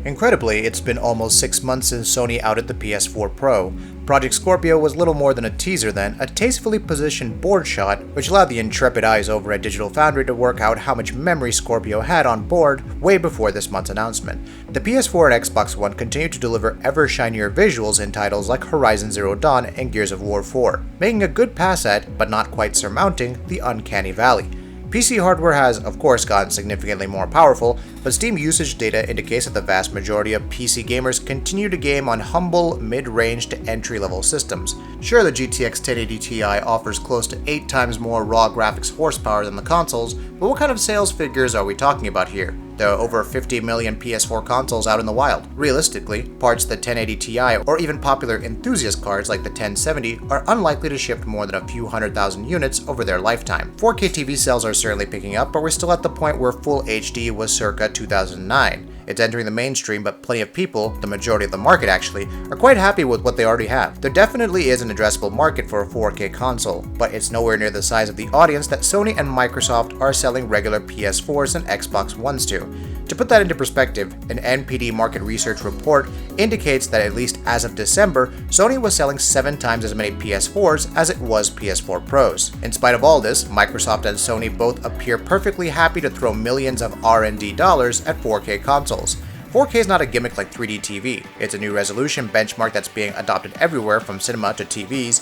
Incredibly, it's been almost 6 months since Sony outed the PS4 Pro. Project Scorpio was little more than a teaser then, a tastefully positioned board shot, which allowed the intrepid eyes over at Digital Foundry to work out how much memory Scorpio had on board way before this month's announcement. The PS4 and Xbox One continue to deliver ever shinier visuals in titles like Horizon Zero Dawn and Gears of War 4, making a good pass at, but not quite surmounting, the uncanny valley. PC hardware has, of course, gotten significantly more powerful, but Steam usage data indicates that the vast majority of PC gamers continue to game on humble, mid-range to entry-level systems. Sure, the GTX 1080 Ti offers close to 8 times more raw graphics horsepower than the consoles, but what kind of sales figures are we talking about here? There are over 50 million PS4 consoles out in the wild. Realistically, parts of the 1080 Ti or even popular enthusiast cards like the 1070 are unlikely to ship more than a few 100,000 units over their lifetime. 4K TV sales are certainly picking up, but we're still at the point where Full HD was circa 2009. It's entering the mainstream, but plenty of people, the majority of the market actually, are quite happy with what they already have. There definitely is an addressable market for a 4K console, but it's nowhere near the size of the audience that Sony and Microsoft are selling regular PS4s and Xbox Ones to. To put that into perspective, an NPD market research report indicates that at least as of December, Sony was selling 7 times as many PS4s as it was PS4 Pros. In spite of all this, Microsoft and Sony both appear perfectly happy to throw millions of R&D dollars at 4K consoles. 4K is not a gimmick like 3D TV. It's a new resolution benchmark that's being adopted everywhere from cinema to TVs,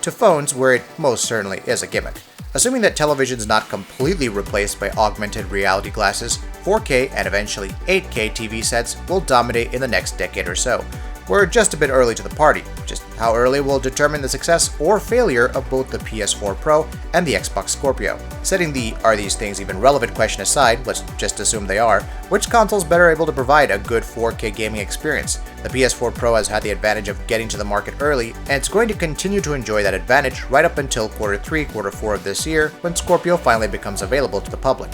to phones where it most certainly is a gimmick. Assuming that television is not completely replaced by augmented reality glasses, 4K and eventually 8K TV sets will dominate in the next decade or so. We're just a bit early to the party. Just how early will determine the success or failure of both the PS4 Pro and the Xbox Scorpio. Setting the "are these things even relevant" question aside, let's just assume they are, which console is better able to provide a good 4K gaming experience? The PS4 Pro has had the advantage of getting to the market early, and it's going to continue to enjoy that advantage right up until Q3, Q4 of this year, when Scorpio finally becomes available to the public.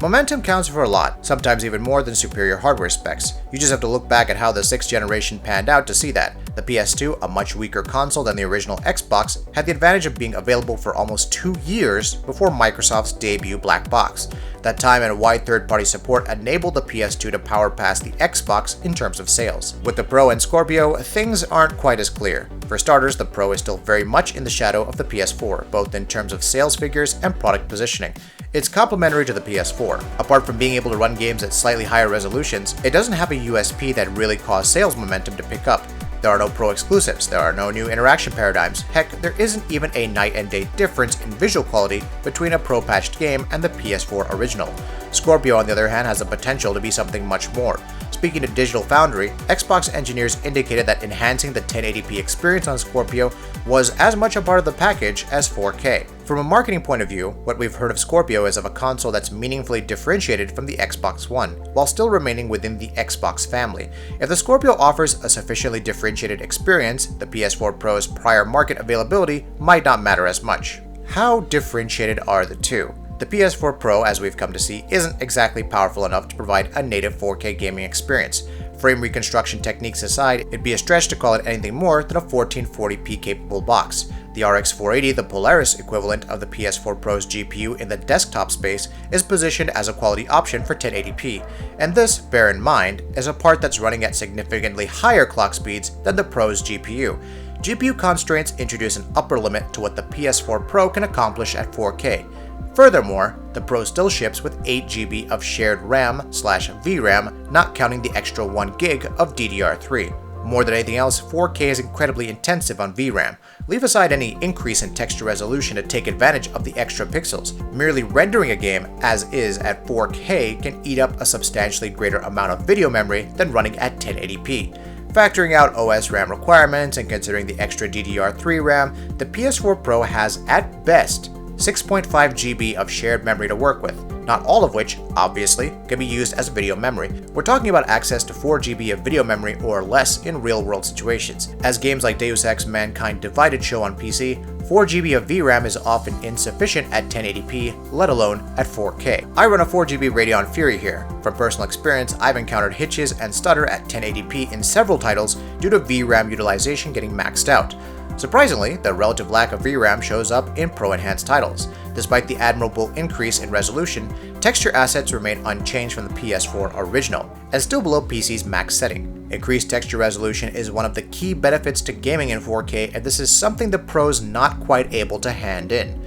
Momentum counts for a lot, sometimes even more than superior hardware specs. You just have to look back at how the 6th generation panned out to see that. The PS2, a much weaker console than the original Xbox, had the advantage of being available for almost 2 years before Microsoft's debut black box. That time and wide third-party support enabled the PS2 to power past the Xbox in terms of sales. With the Pro and Scorpio, things aren't quite as clear. For starters, the Pro is still very much in the shadow of the PS4, both in terms of sales figures and product positioning. It's complementary to the PS4. Apart from being able to run games at slightly higher resolutions, it doesn't have a USP that really caused sales momentum to pick up. There are no Pro exclusives, there are no new interaction paradigms, heck, there isn't even a night and day difference in visual quality between a Pro patched game and the PS4 original. Scorpio, on the other hand, has the potential to be something much more. Speaking to Digital Foundry, Xbox engineers indicated that enhancing the 1080p experience on Scorpio was as much a part of the package as 4K. From a marketing point of view, what we've heard of Scorpio is of a console that's meaningfully differentiated from the Xbox One, while still remaining within the Xbox family. If the Scorpio offers a sufficiently differentiated experience, the PS4 Pro's prior market availability might not matter as much. How differentiated are the two? The PS4 Pro, as we've come to see, isn't exactly powerful enough to provide a native 4K gaming experience. Frame reconstruction techniques aside, it'd be a stretch to call it anything more than a 1440p capable box. The RX 480, the Polaris equivalent of the PS4 Pro's GPU in the desktop space, is positioned as a quality option for 1080p, and this, bear in mind, is a part that's running at significantly higher clock speeds than the Pro's GPU. GPU constraints introduce an upper limit to what the PS4 Pro can accomplish at 4K. Furthermore, the Pro still ships with 8GB of shared RAM/VRAM, not counting the extra 1GB of DDR3. More than anything else, 4K is incredibly intensive on VRAM. Leave aside any increase in texture resolution to take advantage of the extra pixels. Merely rendering a game as is at 4K can eat up a substantially greater amount of video memory than running at 1080p. Factoring out OS RAM requirements and considering the extra DDR3 RAM, the PS4 Pro has, at best, 6.5GB of shared memory to work with, not all of which, obviously, can be used as video memory. We're talking about access to 4GB of video memory or less in real-world situations. As games like Deus Ex Mankind Divided show on PC, 4GB of VRAM is often insufficient at 1080p, let alone at 4K. I run a 4GB Radeon Fury here. From personal experience, I've encountered hitches and stutter at 1080p in several titles due to VRAM utilization getting maxed out. Surprisingly, the relative lack of VRAM shows up in Pro-enhanced titles. Despite the admirable increase in resolution, Texture assets remain unchanged from the PS4 original, and still below PC's max setting. Increased texture resolution is one of the key benefits to gaming in 4K, and this is something the Pro's not quite able to hand in.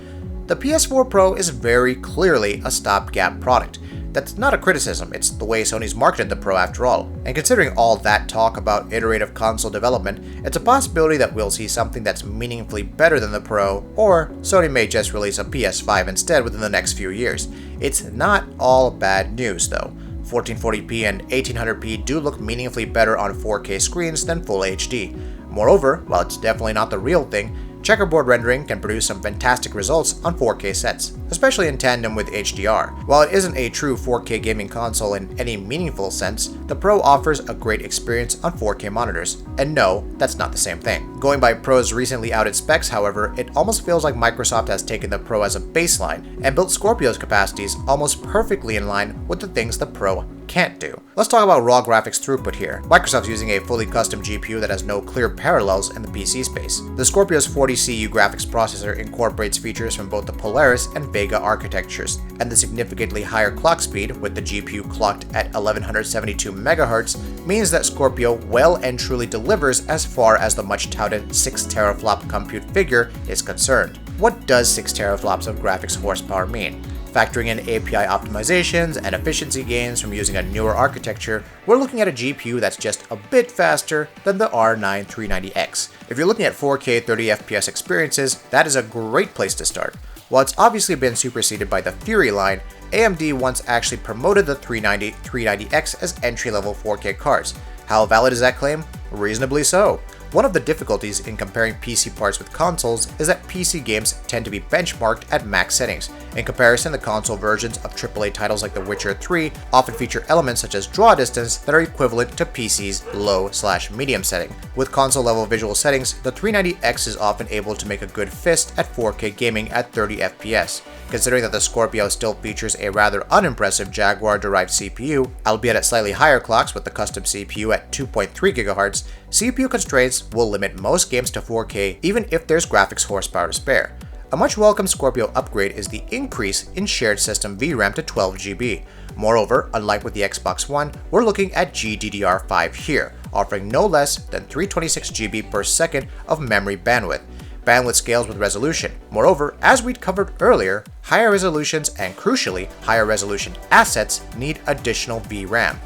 The PS4 Pro is very clearly a stopgap product. That's not a criticism, it's the way Sony's marketed the Pro after all. And considering all that talk about iterative console development, it's a possibility that we'll see something that's meaningfully better than the Pro, or Sony may just release a PS5 instead within the next few years. It's not all bad news though. 1440p and 1800p do look meaningfully better on 4K screens than Full HD. Moreover, while it's definitely not the real thing, checkerboard rendering can produce some fantastic results on 4K sets, especially in tandem with HDR. While it isn't a true 4K gaming console in any meaningful sense, the Pro offers a great experience on 4K monitors, and no, that's not the same thing. Going by Pro's recently outed specs, however, it almost feels like Microsoft has taken the Pro as a baseline and built Scorpio's capacities almost perfectly in line with the things the Pro can't do. Let's talk about raw graphics throughput here. Microsoft's using a fully custom GPU that has no clear parallels in the PC space. The Scorpio's 40CU graphics processor incorporates features from both the Polaris and Vega architectures, and the significantly higher clock speed, with the GPU clocked at 1172 MHz, means that Scorpio well and truly delivers as far as the much touted 6 teraflop compute figure is concerned. What does 6 teraflops of graphics horsepower mean? Factoring in API optimizations and efficiency gains from using a newer architecture, we're looking at a GPU that's just a bit faster than the R9 390X. If you're looking at 4K 30fps experiences, that is a great place to start. While it's obviously been superseded by the Fury line, AMD once actually promoted the 390 390X as entry-level 4K cards. How valid is that claim? Reasonably so. One of the difficulties in comparing PC parts with consoles is that PC games tend to be benchmarked at max settings. In comparison, the console versions of AAA titles like The Witcher 3 often feature elements such as draw distance that are equivalent to PC's low/medium setting. With console-level visual settings, the 390X is often able to make a good fist at 4K gaming at 30fps. Considering that the Scorpio still features a rather unimpressive Jaguar-derived CPU, albeit at slightly higher clocks with the custom CPU at 2.3 GHz, CPU constraints will limit most games to 4K even if there's graphics horsepower to spare. A much welcome Scorpio upgrade is the increase in shared system VRAM to 12 GB. Moreover, unlike with the Xbox One, we're looking at GDDR5 here, offering no less than 326 GB per second of memory bandwidth. Bandwidth scales with resolution. Moreover, as we'd covered earlier, higher resolutions and crucially, higher resolution assets need additional VRAM.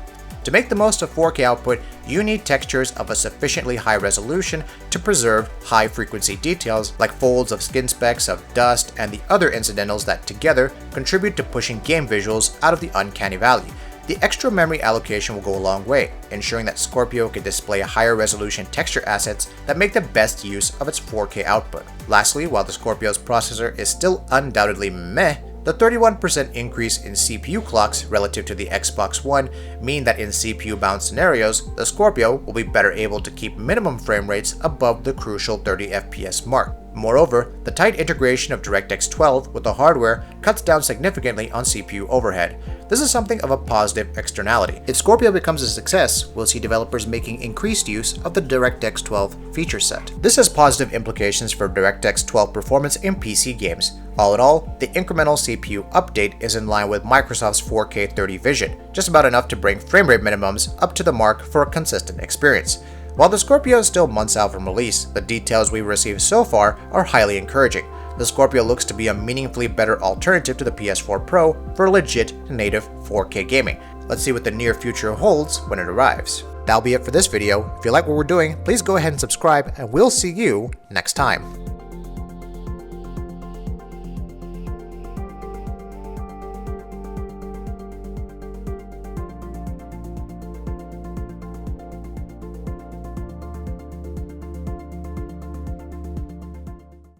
To make the most of 4K output, you need textures of a sufficiently high resolution to preserve high-frequency details like folds of skin specks of dust and the other incidentals that together contribute to pushing game visuals out of the uncanny valley. The extra memory allocation will go a long way, ensuring that Scorpio can display higher resolution texture assets that make the best use of its 4K output. Lastly, while the Scorpio's processor is still undoubtedly meh, the 31% increase in CPU clocks relative to the Xbox One mean that in CPU-bound scenarios, the Scorpio will be better able to keep minimum frame rates above the crucial 30fps mark. Moreover, the tight integration of DirectX 12 with the hardware cuts down significantly on CPU overhead. This is something of a positive externality. If Scorpio becomes a success, we'll see developers making increased use of the DirectX 12 feature set. This has positive implications for DirectX 12 performance in PC games. All in all, the incremental CPU update is in line with Microsoft's 4K 30 vision, just about enough to bring frame rate minimums up to the mark for a consistent experience. While the Scorpio is still months out from release, the details we've received so far are highly encouraging. The Scorpio looks to be a meaningfully better alternative to the PS4 Pro for legit native 4K gaming. Let's see what the near future holds when it arrives. That'll be it for this video. If you like what we're doing, please go ahead and subscribe, and we'll see you next time.